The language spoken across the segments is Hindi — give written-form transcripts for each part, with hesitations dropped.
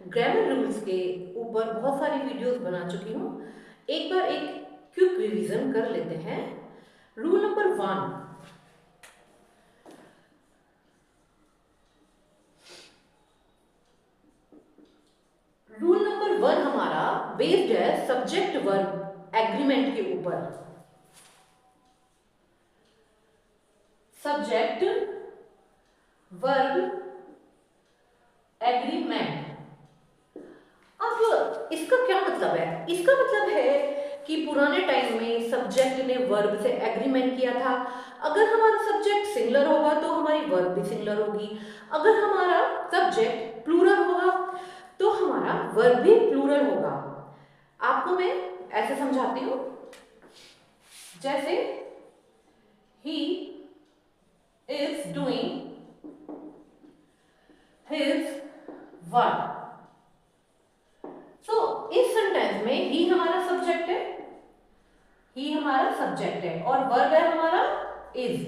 ग्रामर रूल्स के ऊपर बहुत सारी वीडियोस बना चुकी हूँ। एक बार एक क्विक रिवीजन कर लेते हैं। रूल नंबर 1, हमारा बेस्ड है सब्जेक्ट वर्ब एग्रीमेंट के ऊपर। Subject verb agreement. अब इसका क्या मतलब है? इसका मतलब है कि पुराने टाइम में सब्जेक्ट ने वर्ब से एग्रीमेंट किया था। अगर हमारा सब्जेक्ट सिंगुलर होगा तो हमारी वर्ब भी सिंगुलर होगी। अगर हमारा सब्जेक्ट प्लूरल होगा तो हमारा वर्ब भी प्लूरल होगा। आपको मैं ऐसे समझाती हूँ, जैसे he is doing his work. तो इस सेंटेंस में ही हमारा सब्जेक्ट है, और वर्ब है हमारा इज।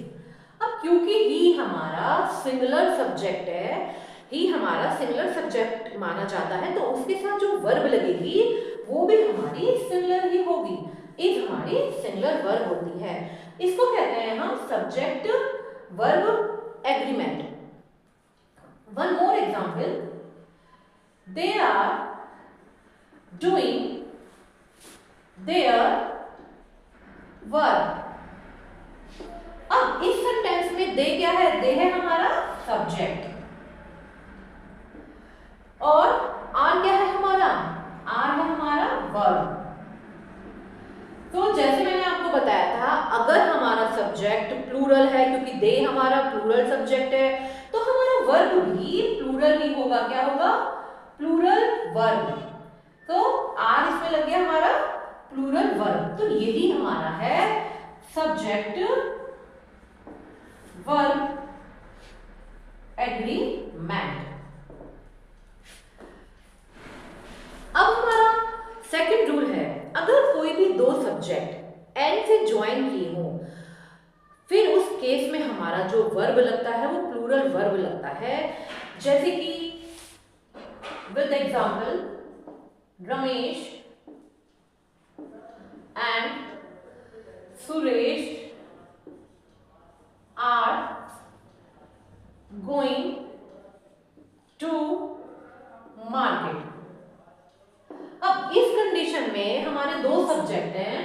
अब क्योंकि ही हमारा सिंगुलर सब्जेक्ट है, ही हमारा सिंगुलर सब्जेक्ट माना जाता है, तो उसके साथ जो वर्ब लगेगी वो भी हमारी सिंगुलर ही होगी। इज हमारी सिंगुलर वर्ब होती है। इसको कहते हैं हम subject verb agreement. One more example, they are doing their work। अब इस सेंटेंस में दे क्या है? दे है हमारा सब्जेक्ट, और आर क्या है हमारा? आर है हमारा वर्ब। तो जैसे मैंने आपको बताया था, अगर हमारा सब्जेक्ट प्लूरल है, क्योंकि दे हमारा प्लूरल सब्जेक्ट है, तो हमारा वर्ब भी प्लूरल ही होगा। क्या होगा? Plural verb. तो आर इसमें लग गया हमारा प्लूरल वर्ब। तो यही हमारा है सब्जेक्ट वर्ब एग्रीमेंट। अब हमारा सेकंड रूल है, अगर कोई भी दो सब्जेक्ट एंड से ज्वाइन किए हो, फिर उस केस में हमारा जो वर्ब लगता है वो प्लूरल वर्ब लगता है। जैसे कि with example, Ramesh and Suresh are going to market। अब इस कंडीशन में हमारे दो सब्जेक्ट हैं।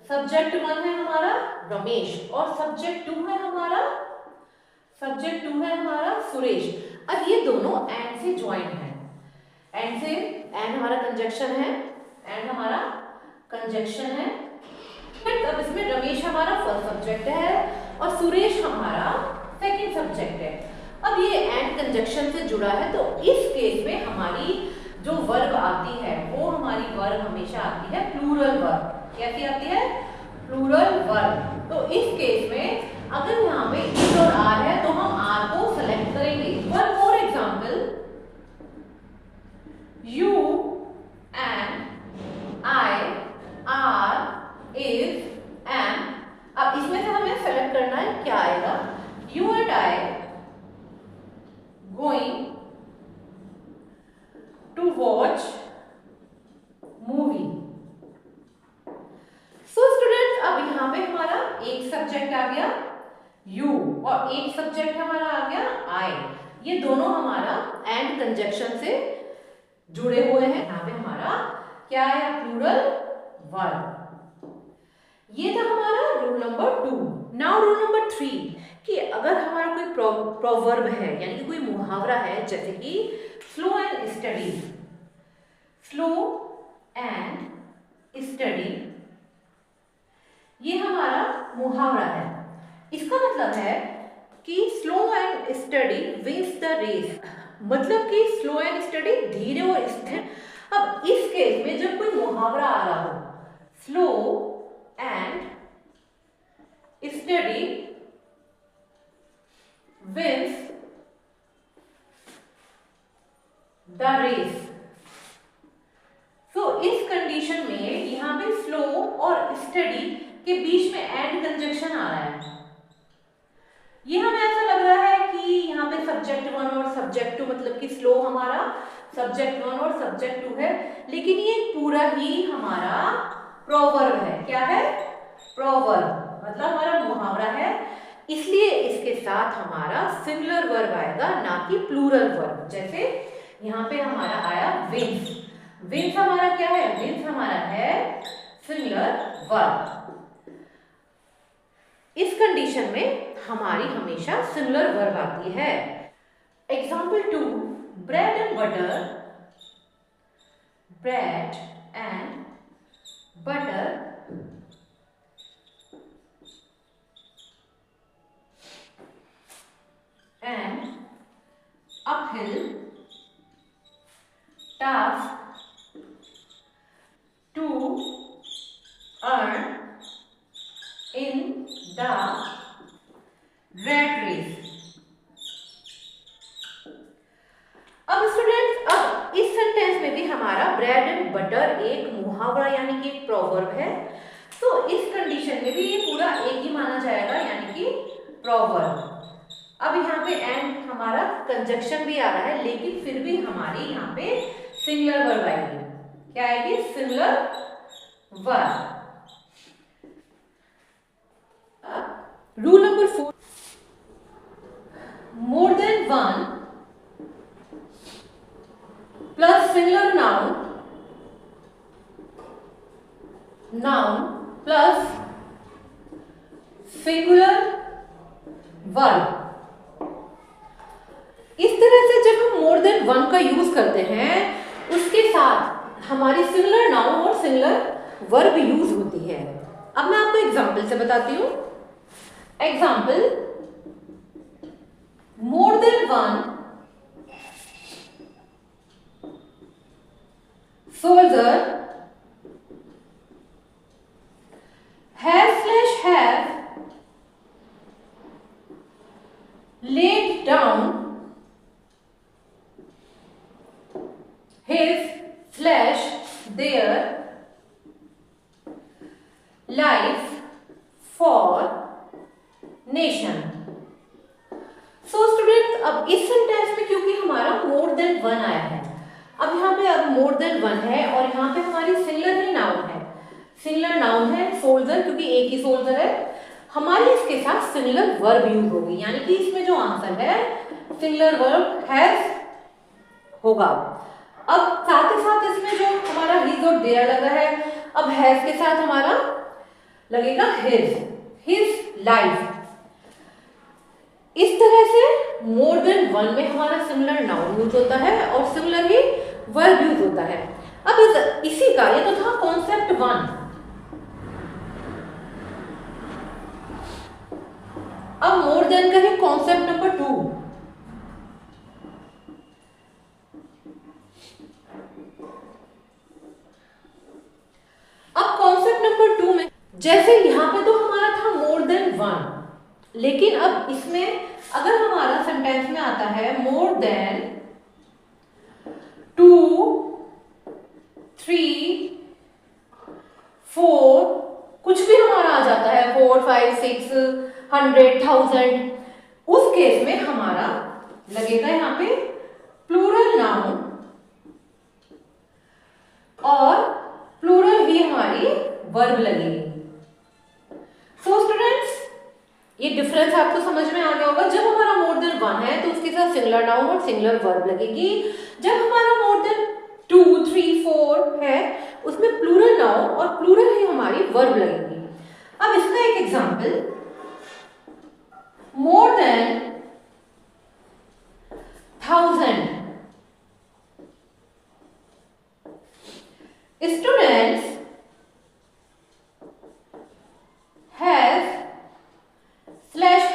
सब्जेक्ट 1 है हमारा रमेश, और सब्जेक्ट 2 है हमारा सुरेश। अब ये दोनों एंड से ज्वाइन है। एंड हमारा कंजक्शन है। अब इसमें रमेश हमारा फर्स्ट सब्जेक्ट है और सुरेश हमारा सेकंड सब्जेक्ट है। अब ये एंड कंजक्शन से जुड़ा है, तो इस केस में हमारी जो वर्ब आती है वो हमारी वर्ब हमेशा आती है प्लूरल वर्ब। कैसी आती है? Plural verb. तो इस केस में अगर यहाँ पे इज और आर है तो हम आर को सेलेक्ट करेंगे। One more example, You and I are, is, am। अब इसमें से हमें सेलेक्ट करना है, क्या आएगा? You and I going to watch movie। So students, अब यहाँ पे हमारा एक सब्जेक्ट आ गया you और एक सब्जेक्ट हमारा आ गया I। ये दोनों हमारा एंड कंजक्शन से जुड़े हुए हैं। यहाँ पे हमारा क्या है? Plural verb. ये था हमारा rule number 2। Now rule number 3, कि अगर हमारा कोई प्रोवर्ब है, यानी कि कोई मुहावरा है, जैसे कि slow and steady. Slow and steady ये हमारा मुहावरा है। इसका मतलब है कि slow and steady wins the race. मतलब कि स्लो एंड स्टडी धीरे और स्थिर। अब इस केस में जब कोई मुहावरा आ रहा हो, slow and steady wins the race, तो इस कंडीशन में यहां पे स्लो और स्टडी के बीच में एंड कंजक्शन आ रहा है। ये हमें ऐसा लग रहा है कि यहाँ पे सब्जेक्ट 1 और सब्जेक्ट 2, मतलब कि स्लो हमारा सब्जेक्ट 1 और सब्जेक्ट 2 है, लेकिन ये पूरा ही हमारा प्रोवर्ब है। क्या है? प्रोवर्ब, मतलब हमारा मुहावरा है, इसलिए इसके साथ हमारा सिंगुलर वर्ब आएगा, ना कि प्लूरल वर्ब। जैसे यहाँ पे हमारा आया विंस। विंस हमारा क्या है? विंस हमारा है सिंगुलर वर्ब। इस कंडीशन में हमारी हमेशा सिंगुलर वर्ब आती है। Example 2, bread and butter, bread and butter and uphill task to earn in the rat race। अब स्टूडेंट्स, अब इस सेंटेंस में भी हमारा ब्रेड एंड बटर एक मुहावरा यानी कि एक प्रोवर्ब है, तो इस कंडीशन में भी ये पूरा एक ही माना जाएगा, यानी कि प्रोवर्ब। अब यहाँ पे एंड हमारा कंजक्शन भी आ रहा है, लेकिन फिर भी हमारी यहाँ पे सिंगुलर वर्ब आएगी। क्या आएगी? Singular verb. Rule number 4, more than one plus singular noun, noun plus singular verb. इस तरह से जब हम मोर देन वन का यूज करते हैं, उसके साथ हमारी सिंगुलर नाउन और सिंगुलर वर्ब यूज होती है। अब मैं आपको एग्जांपल से बताती हूं। Example, more than one soldier have laid down his/their life for nation। So students, अब इस सेंटेंस में क्योंकि हमारा मोर देन वन आया है, अब यहाँ पे अब मोर देन वन है और यहाँ पे हमारी सिंगुलर ही नाउन है, सिंगुलर नाउन है सोल्जर, क्योंकि एक ही सोल्जर है, हमारी इसके साथ सिंगुलर वर्ब यूज होगी, यानी कि इसमें जो आंसर है सिंगुलर वर्ब हैज होगा। अब साथ ही साथ इसमें जो हमारा हिज और देयर लगा है, अब हैज के साथ हमारा लगेगा हिज लाइफ। इस तरह से मोर देन वन में हमारा सिंगुलर नाउन यूज होता है और सिंगुलर ही वर्ब यूज होता है। अब इसी का ये तो था कॉन्सेप्ट 1। अब मोर देन का है कॉन्सेप्ट नंबर 2। अब कॉन्सेप्ट नंबर 2 में जैसे यहां पे तो हमारा था मोर देन वन, लेकिन अब इसमें अगर हमारा सेंटेंस में आता है मोर देन 2, 3, 4, कुछ भी हमारा आ जाता है 4, 5, 6, 100, 1000, उस केस में हमारा लगेगा यहाँ पे प्लूरल नाउन और प्लूरल ही हमारी वर्ब लगेगी। सो स्टूडेंट्स, ये डिफरेंस आपको समझ में आ गया होगा। जब हमारा मोर देन वन है तो उसके साथ सिंगुलर नाउन और सिंगुलर वर्ब लगेगी। जब हमारा मोर देन 2, 3, 4 है उसमें प्लूरल नाउन और प्लूरल ही हमारी वर्ब लगेगी। अब इसका एक example, more than 1000 students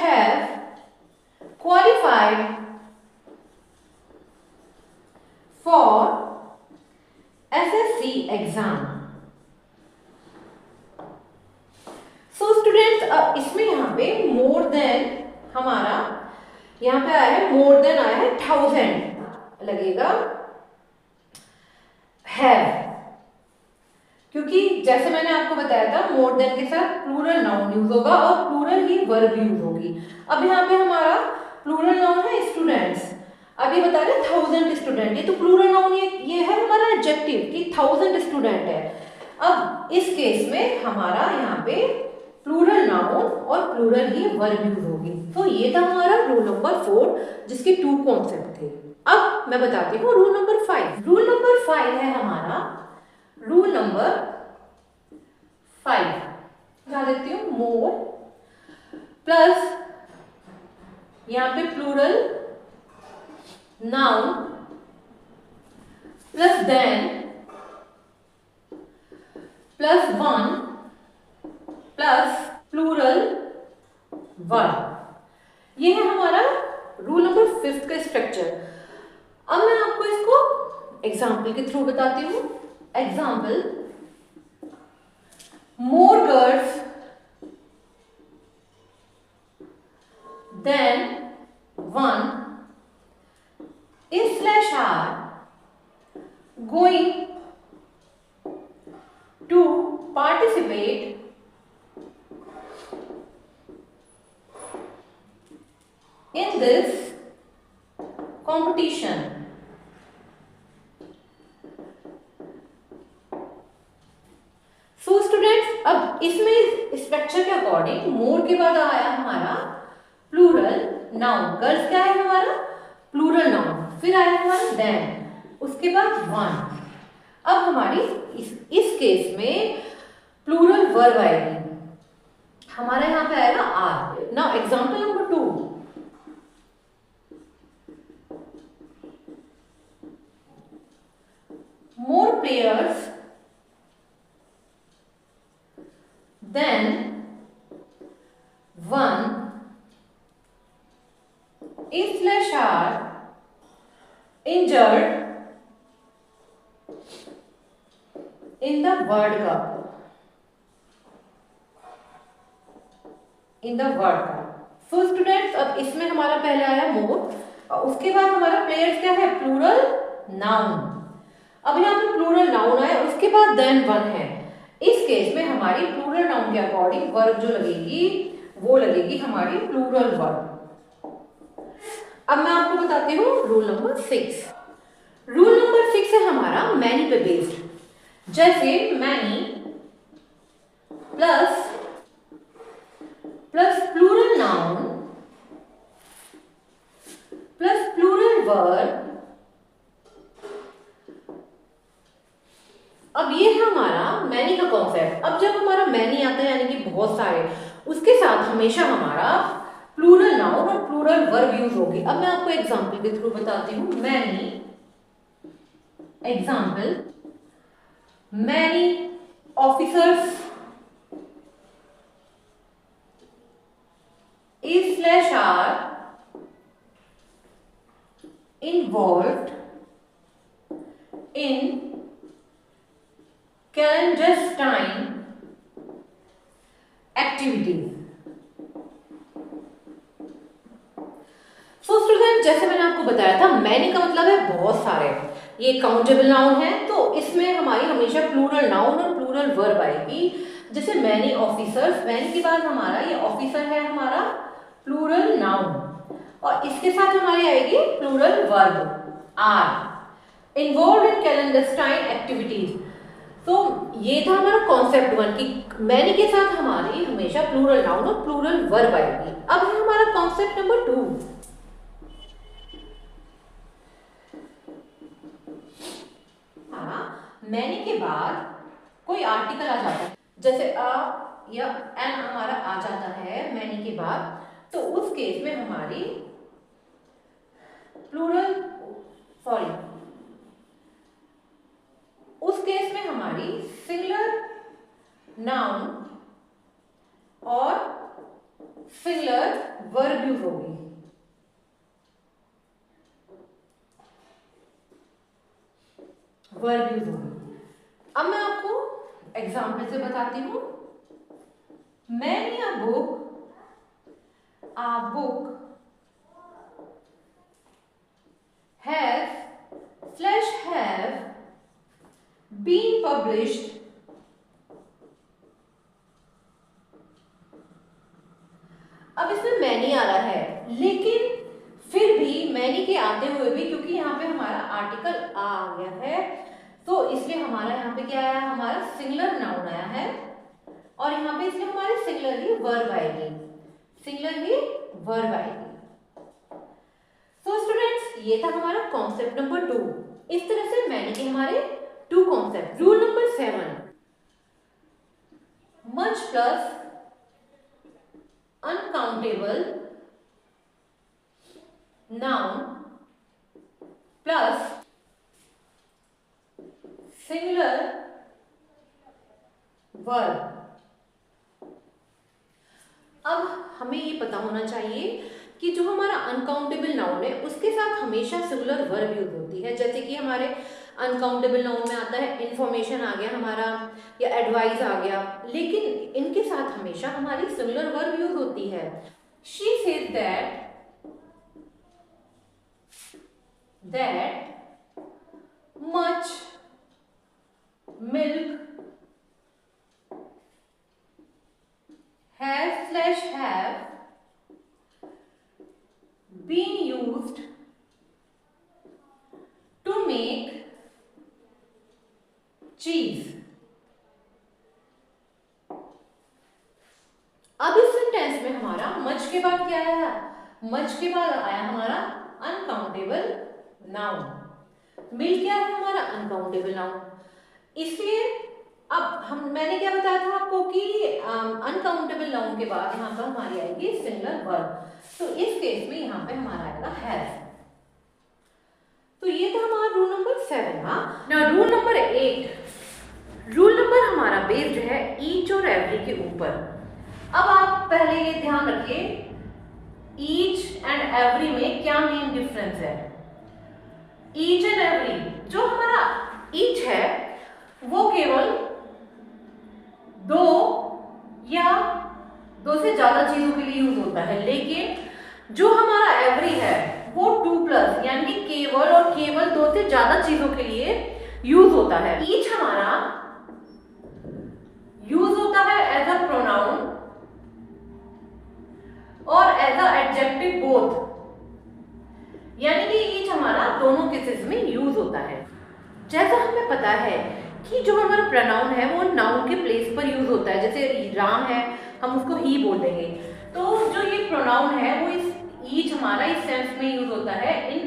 have qualified for SSC exam. So students, अब इसमें यहाँ पे मोर देन हमारा यहाँ पे आया है, मोर देन आया है 1000 लगेगा हैव, क्योंकि जैसे मैंने आपको बताया था मोर देन के साथ प्लूरल नाउन यूज होगा और प्लूरल ही वर्ब यूज होगी। अब यहाँ पे हमारा प्लूरल नाउन है स्टूडेंट्स। अब ये बता रहे 1000 स्टूडेंट, ये तो प्लूरल नाउन, ये है हमारा एडजेक्टिव कि 1000 स्टूडेंट है। अब इस केस में हमारा यहाँ पे प्लूरल नाउन और प्लूरल ही वर्ब यूज होगी। तो ये था हमारा रूल नंबर 4 जिसके 2 कॉन्सेप्ट थे। अब मैं बताती हूँ रूल नंबर 5। रूल नंबर 5 है हमारा रूल नंबर 5, बता देती हूँ, मोर प्लस यहाँ पे plural noun plus than plus one plus plural verb. ये है हमारा रूल नंबर 5 का स्ट्रक्चर। अब मैं आपको इसको एग्जाम्पल के थ्रू बताती हूँ। Example, more girls than one /are going to participate in this competition. So students, अब इसमें स्ट्रक्चर के अकॉर्डिंग मोर के बाद आया हमारा प्लूरल नाउन। गर्ल्स क्या है हमारा प्लूरल नाउन, फिर आया हमारा देन, उसके बाद वन। अब हमारी इस केस में प्लूरल वर्ब आएगी, हमारा यहाँ पे आएगा are. Now example number 2, more players than one /are injured in the World Cup. So students, अब इसमें हमारा पहले आया मोर और उसके बाद हमारा प्लेयर्स क्या है प्लूरल नाउन। अब यहाँ पे प्लूरल नाउन आया, उसके बाद देन वन है। इस केस में हमारी प्लूरल नाउन के अकॉर्डिंग वर्ब जो लगेगी वो लगेगी हमारी प्लूरल वर्ब। अब मैं आपको बताती हूँ रूल नंबर 6। रूल नंबर 6 है हमारा मैनी पे बेस्ड। जैसे many plus plural noun plus plural verb. अब ये है हमारा मैनी का कॉन्सेप्ट। अब जब हमारा मैनी आता है यानी कि बहुत सारे, उसके साथ हमेशा हमारा प्लूरल नाउन और प्लूरल वर्ब यूज होगी। अब मैं आपको एग्जांपल के थ्रू बताती हूँ। Many, example, many officers /are involved in clandestine activities. So student, जैसे मैंने आपको बताया था मैनी का मतलब है बहुत सारे, ये काउंटेबल नाउन है, तो इसमें हमारी हमेशा प्लूरल नाउन और प्लूरल वर्ब आएगी। जैसे मैनी ऑफिसर्स, मैनी के बाद हमारा ये ऑफिसर है हमारा प्लूरल नाउन और इसके साथ हमारी आएगी plural verb are. Involve in clandestine activities. तो ये था हमारा कॉन्सेप्ट 1 कि मैनी के साथ हमारी हमेशा प्लूरल नाउन और प्लूरल वर्ब आएगी। अब है हमारा कॉन्सेप्ट नंबर 2। मैनी के बाद कोई आर्टिकल आ जाता है, जैसे अ या एन हमारा आ जाता है मैनी के बाद, तो उस केस में हमारी उस केस में हमारी सिंगुलर नाउन और सिंगुलर वर्ब यूज होगी। अब मैं आपको एग्जाम्पल से बताती हूँ। Many a book has /have been published अब इसमें मैनी आ रहा है, लेकिन आर्टिकल आ गया है, तो इसलिए हमारा यहाँ पे क्या आया, हमारा सिंगुलर नाउन आया है, और यहाँ पे इसलिए हमारे सिंगुलर ही वर्ब आएगी, सिंगुलर ही वर्ब आएगी। तो स्टूडेंट्स ये था हमारा कॉन्सेप्ट नंबर 2। इस तरह से मैंने कि हमारे 2 concept. Rule number 7, much plus uncountable noun plus singular verb. अब हमें ये पता होना चाहिए कि जो हमारा अनकाउंटेबल नाउन है उसके साथ हमेशा सिंगुलर वर्ब यूज होती है। जैसे कि हमारे अनकाउंटेबल नाउन में आता है इंफॉर्मेशन आ गया हमारा, या एडवाइस आ गया, लेकिन इनके साथ हमेशा हमारी सिंगुलर वर्ब यूज होती है। She said that much milk have been used to make cheese। अब इस सेंटेंस में हमारा मच के बाद क्या आया, मच के बाद आया हमारा अनकाउंटेबल नाउन। मिल क्या है हमारा अनकाउंटेबल नाउन। इसलिए अब मैंने क्या बताया था आपको कि अनकाउंटेबल नाउन के बाद यहाँ पर हमारी आएगी सिंगुलर वर्ब। तो इस केस में यहाँ पे हमारा आएगा हैज। तो ये था हमारा रूल नंबर 7। हाँ ना, रूल नंबर 8। रूल नंबर हमारा बेस्ड है ईच और एवरी के ऊपर। अब आप पहले ये ध्यान रखिए, ईच एंड एवरी में क्या मेन डिफरेंस है। ईच एंड एवरी, जो हमारा ईच है वो केवल 2 या 2 से ज्यादा चीजों के लिए यूज होता है, लेकिन जो हमारा एवरी है वो 2+ यानी कि केवल और केवल 2 से ज्यादा चीजों के लिए यूज होता है। ईच हमारा यूज होता है एज अ प्रोनाउन और एज अ एडजेक्टिव बोथ, यानी कि ईच हमारा दोनों केसेस में यूज होता है। जैसा हमें पता है कि जो हमारा प्रोनाउन है वो नाउन के प्लेस पर यूज होता है। जैसे राम है, हम उसको ही बोल देंगे, तो जो ये प्रोनाउन है वो इस ईच हमारा इस सेंस में यूज होता है इन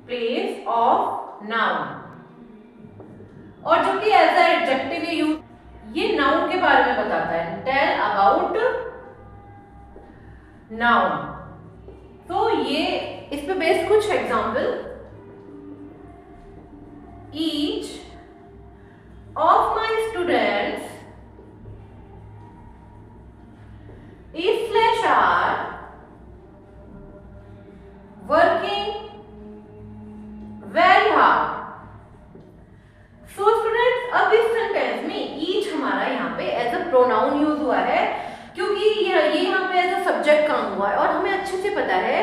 प्लेस ऑफ नाउन। और जो कि एज अ एडजेक्टिव यूज, ये नाउन के बारे में बताता है, टेल अबाउट नाउन। तो ये इस पे बेस्ड कुछ example, each of my students are working very hard। So students, अब इस सेंटेंस में each हमारा यहाँ पे एज अ प्रोनाउन यूज हुआ है, क्योंकि ये यहाँ पे एज अ सब्जेक्ट काम हुआ है, और हमें अच्छे से पता है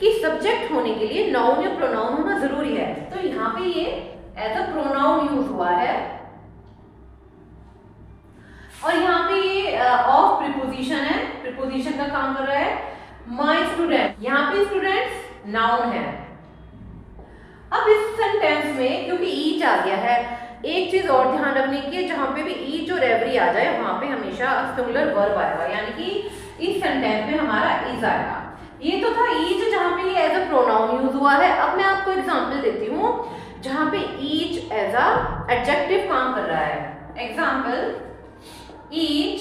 कि सब्जेक्ट होने के लिए नाउन या प्रोनाउन होना जरूरी है। तो यहाँ पे ये एज अ प्रोनाउन यूज हुआ है, और यहाँ पे ये ऑफ प्रीपोजिशन है, प्रीपोजिशन का काम कर रहा है। माय स्टूडेंट, यहाँ पे स्टूडेंट्स नाउन है। अब इस सेंटेंस में क्योंकि ईच आ गया है, एक चीज और ध्यान रखने की है, जहां पे भी ईच और एवरी आ जाए वहां पे हमेशा सिंगुलर वर्ब आएगा, यानी कि इस सेंटेंस में हमारा इज आएगा। ये तो था ईच जहां पे ये एज अ प्रोनाउन यूज हुआ है। अब मैं आपको एग्जांपल देती हूँ जहां पे ईच एज अ एडजेक्टिव काम कर रहा है। Example, each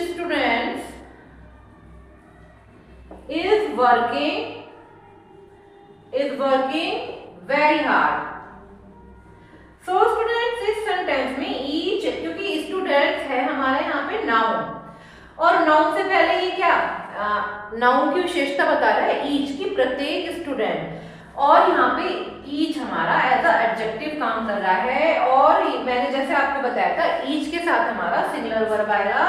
students is working very hard। So students, इस सेंटेंस में each, क्योंकि students है हमारे यहाँ पे नाउन, और नाउन से पहले ये क्या, नाउन की विशेषता बता रहा है each की, प्रत्येक स्टूडेंट, और यहाँ पे each हमारा एज अ एडजेक्टिव काम कर रहा है। और मैंने जैसे आपको बताया था each के साथ हमारा सिंगुलर वर्ब आएगा,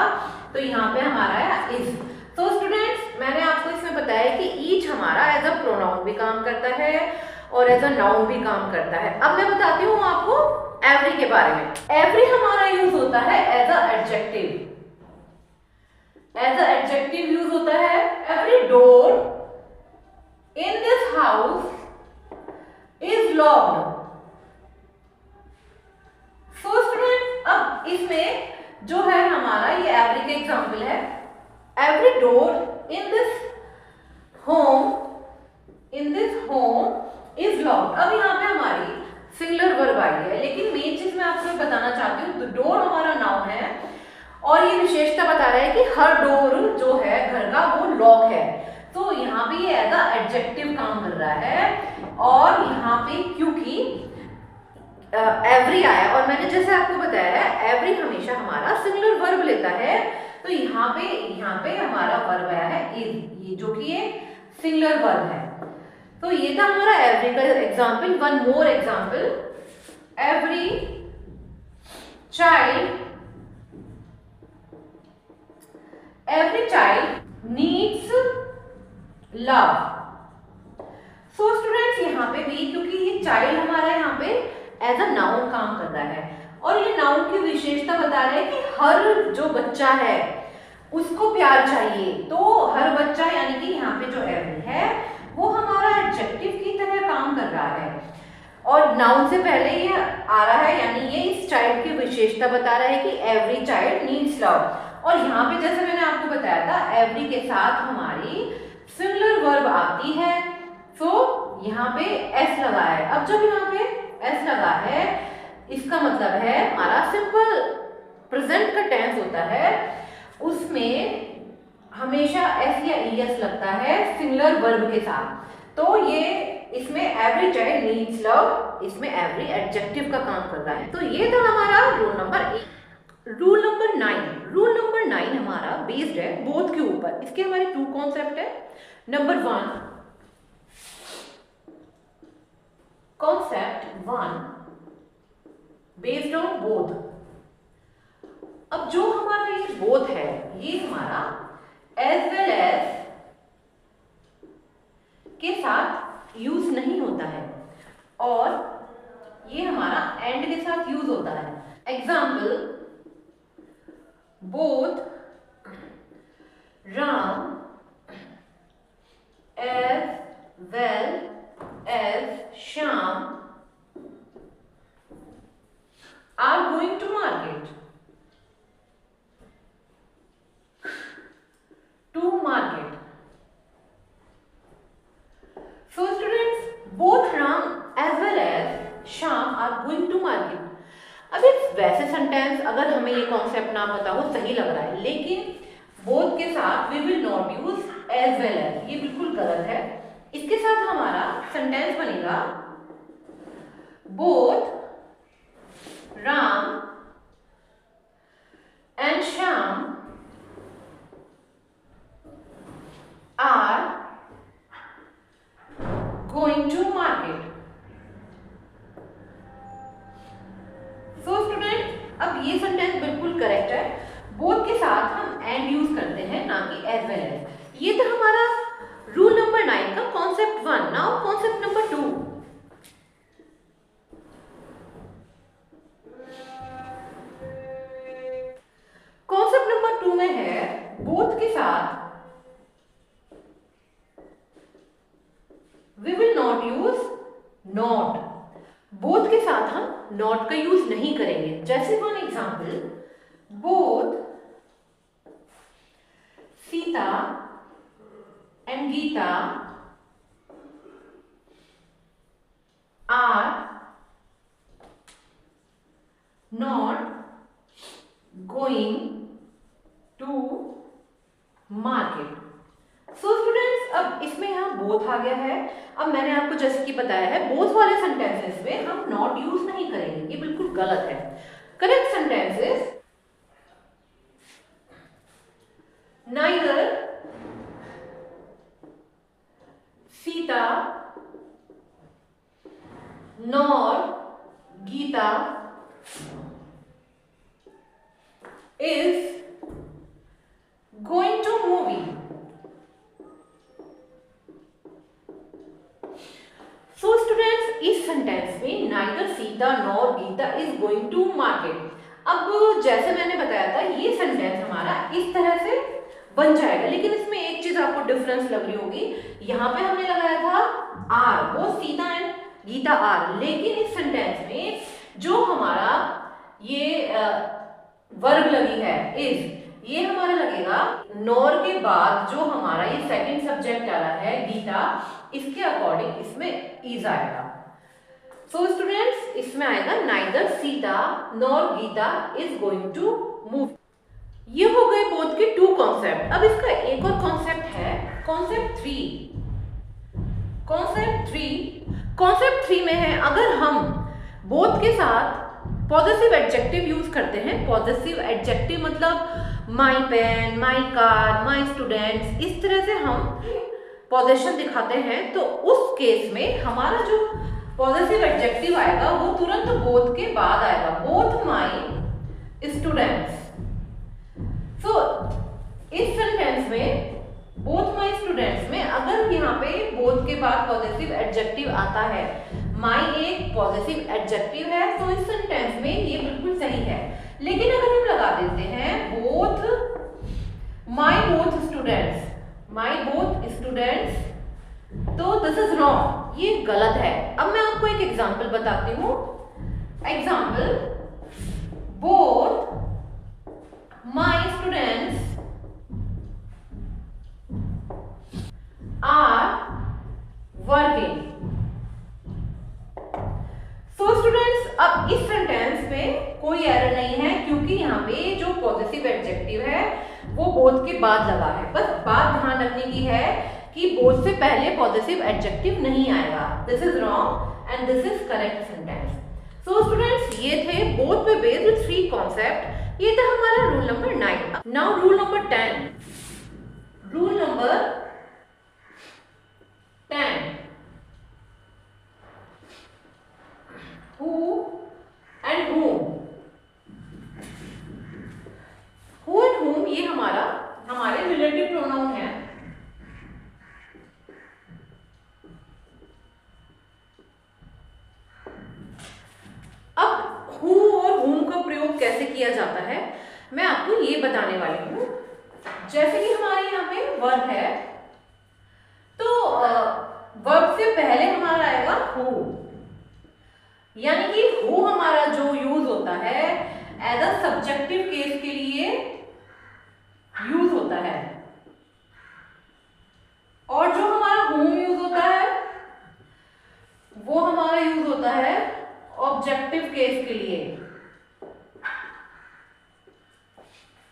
तो यहाँ पे हमारा है is। तो स्टूडेंट्स, मैंने आपको इसमें बताया कि ईच हमारा एज अ प्रोनाउन भी काम करता है और एज अ नाउन भी काम करता है। अब मैं बताती हूँ आपको एवरी के बारे में। एवरी हमारा यूज होता है as a adjective, as a adjective use होता है। Every door in this house is locked. So student, अब इसमें जो है हमारा ये एवरी का एग्जाम्पल है। Every door in this home is locked. अब यहाँ पे हमारी सिंगुलर वर्ब आई है, लेकिन मेन चीज मैं आपको बताना चाहती हूँ, तो डोर हमारा नाउन है और ये विशेषता बता रहा है कि हर डोर जो है घर का वो लॉक है। तो यहाँ पे ये एज अ एडजेक्टिव काम कर रहा है। और यहाँ पे क्योंकि एवरी आया और मैंने जैसे आपको बताया है एवरी हमेशा हमारा सिंगुलर वर्ब लेता है, तो यहाँ पे हमारा वर्ब आया है इज, ये जो कि एक सिंगुलर वर्ब है। तो ये था हमारा एवरी का example. One more example, every child needs love. So students, यहाँ पे भी क्योंकि ये चाइल्ड हमारा यहाँ पे एज अ नाउन काम कर रहा है और ये नाउन की विशेषता बता रहा है कि हर जो बच्चा है उसको प्यार चाहिए। तो हर बच्चा यानी कि यहाँ पे जो एवरी है वो हमारा एडजेक्टिव की तरह काम कर रहा है और नाउन से पहले ये आ रहा है, यानी ये इस चाइल्ड की विशेषता बता रहा है कि एवरी चाइल्ड नीड्स लव। और यहाँ पे जैसे मैंने आपको बताया था एवरी के साथ हमारी सिंगुलर वर्ब आती है, तो यहाँ पे एस लगा है। अब जब यहाँ पे एस लगा है इसका मतलब है हमारा सिंपल प्रेजेंट का टेंस होता है, उसमें हमेशा एस या ईएस लगता है सिंगुलर वर्ब के साथ। तो ये इसमें एवरी चाइल्ड नीड्स लव, इसमें एवरी एडजेक्टिव का काम कर रहा है। तो ये था हमारा rule number 8। Rule number 9। Rule number 9 हमारा बेस्ड है बोथ के ऊपर। इसके हमारे 2 कॉन्सेप्ट है। Number 1, concept 1 based on both. अब जो हमारा ये बोथ है ये हमारा एज वेल एज के साथ यूज नहीं होता है और ये हमारा एंड के साथ यूज होता है। Example, both Ram as well as Shyam are going to market. So students, both Ram as well as Shyam are going to market. अब इस वैसे सेंटेंस अगर हमें ये कॉन्सेप्ट ना पता हो सही लग रहा है, लेकिन बोथ के साथ we will not use as well as, ये बिल्कुल गलत है। इसके साथ हमारा सेंटेंस बनेगा both Ram and Shyam are going to market. So student, अब ये सेंटेंस बिल्कुल करेक्ट है। बोथ के साथ हम एंड यूज करते हैं, ना कि एज वेल एज। ये था हमारा रूल नंबर 9 का concept 1। Now concept number 2। Concept number 2 में है बोथ के साथ we will not use not। Both के साथ हम नॉट का यूज नहीं करेंगे। जैसे for example, both Sita and Gita are not going to market. So students, अब इसमें यहाँ बोथ आ गया है। अब मैंने आपको जैसे कि बताया है बोथ वाले सेंटेंसेस में हम नॉट यूज नहीं करेंगे, ये बिल्कुल गलत है। Correct sentences, neither Sita nor Gita is going to movie. So students, इस सेंटेंस में neither Sita nor Gita is going to market। अब जैसे मैंने बताया था ये सेंटेंस हमारा इस तरह से बन जाएगा, लेकिन इसमें एक चीज आपको डिफरेंस लग रही होगी। यहाँ पे हमने लगाया था आर, वो सीता एंड गीता आर, लेकिन इस सेंटेंस में जो हमारा ये वर्ब लगी है इज, ये हमारा लगेगा नॉर के बाद जो हमारा ये सेकंड सब्जेक्ट आ रहा है गीता, इसके अकॉर्डिंग इसमें इज आएगा। सो स्टूडेंट्स इसमें आएगा neither Sita nor Gita is going to move. ये हो गए बोथ के टू कॉन्सेप्ट। अब इसका एक और कॉन्सेप्ट है कॉन्सेप्ट 3। कॉन्सेप्ट 3 में है अगर हम बोथ के साथ पॉजेसिव एडजेक्टिव यूज करते हैं। पॉजेसिव एडजेक्टिव मतलब my pen, my car, my students, इस तरह से हम पॉजेशन दिखाते हैं, तो उस केस में हमारा जो पॉजेसिव एडजेक्टिव आएगा वो तुरंत बोथ के बाद आएगा, बोथ माई स्टूडेंट्स। सो इस सेंटेंस में बोथ माई स्टूडेंट्स में अगर यहाँ पे बोथ के बाद पॉजेसिव एडजेक्टिव आता है, माई एक पॉजेसिव एडजेक्टिव है, तो इस सेंटेंस में ये बिल्कुल सही है। लेकिन अगर हम लगा देते हैं बोथ माई बोथ स्टूडेंट्स, तो दिस इज रॉन्ग, ये गलत है। अब मैं आपको एक एग्जांपल बताती हूँ। Example, both my students are working. So students अब इस सेंटेंस में कोई एरर नहीं है, क्योंकि यहाँ पे जो पॉजिटिव एडजेक्टिव है वो बोथ के बाद लगा है। बस बात ध्यान रखने की है कि बोथ से पहले पॉजिटिव एडजेक्टिव नहीं आएगा। This is wrong and this is correct sentence. So students ये थे बोथ पे बेस्ड 3 कॉन्सेप्ट। ये था हमारा rule number 9। Now rule number 10। Rule number 10, who and whom। who and whom ये हमारे रिलेटिव प्रोनाउन है। अब who और whom का प्रयोग कैसे किया जाता है मैं आपको ये बताने वाली हूँ। जैसे कि हमारे यहाँ पे वर्ब है, तो वर्ब से पहले हमारा आएगा who, यानी कि who हमारा जो यूज होता है एज अ सब्जेक्टिव केस के लिए यूज होता है, और जो हमारा whom यूज होता है वो हमारा यूज होता है ऑब्जेक्टिव केस के लिए।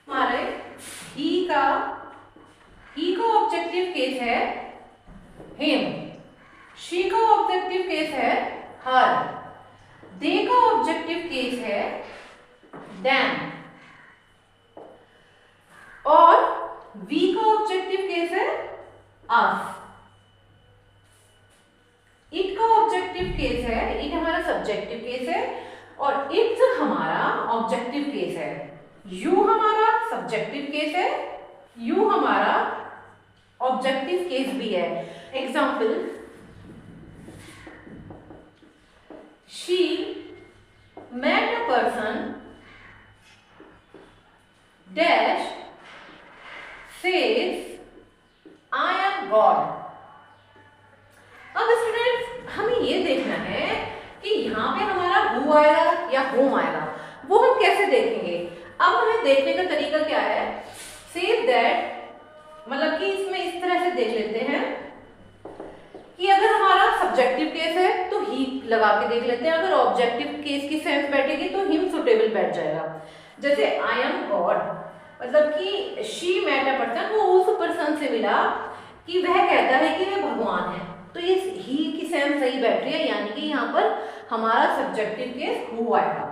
हमारे he का ऑब्जेक्टिव केस है him, she का ऑब्जेक्टिव केस है her, they का ऑब्जेक्टिव केस है them, और we का ऑब्जेक्टिव केस है us, it का ऑब्जेक्टिव केस है, it हमारा सब्जेक्टिव केस है और it हमारा ऑब्जेक्टिव केस है। you हमारा सब्जेक्टिव केस है, you हमारा ऑब्जेक्टिव केस भी है। Example, she met a person dash says I am God। अब स्टूडेंट्स हमें ये देखना है कि यहाँ पे हमारा who आएगा या whom आएगा, वो हम कैसे देखेंगे। अब हमें देखने का तरीका क्या है, say that, मतलब कि इसमें इस तरह से देख लेते हैं कि अगर हमारा सब्जेक्टिव केस है तो ही लगा के देख लेते हैं, अगर ऑब्जेक्टिव केस की सेंस बैठेगी तो हिम सुटेबल बैठ जाएगा। जैसे आई एम गॉड, मतलब कि शी मेट अ पर्सन, वो उस पर्सन से मिला कि वह कहता है कि वह भगवान है, तो ये ही की सेंस सही बैठ रही है, यानी कि यहाँ पर हमारा सब्जेक्टिव केस हु आएगा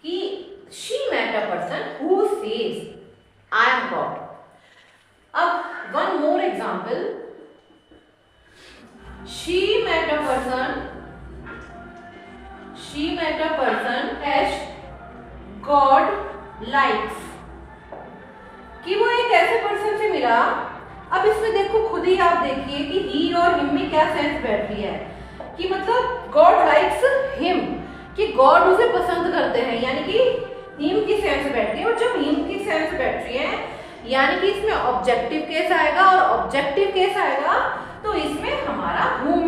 कि she met a person who says I am God. अब one more example, she met a person as God likes, कि वो एक ऐसे पर्सन से मिला। अब इसमें देखो खुद ही आप देखिए कि ही और हिम में क्या सेंस बैठ रही है, कि मतलब God likes him, कि गॉड उसे पसंद करते हैं, यानी कि हिम की सेंस बैठ रही है। और जब हिम की सेंस बैठ रही है यानी कि इसमें ऑब्जेक्टिव केस आएगा, और ऑब्जेक्टिव केस आएगा तो इसमें हमारा whom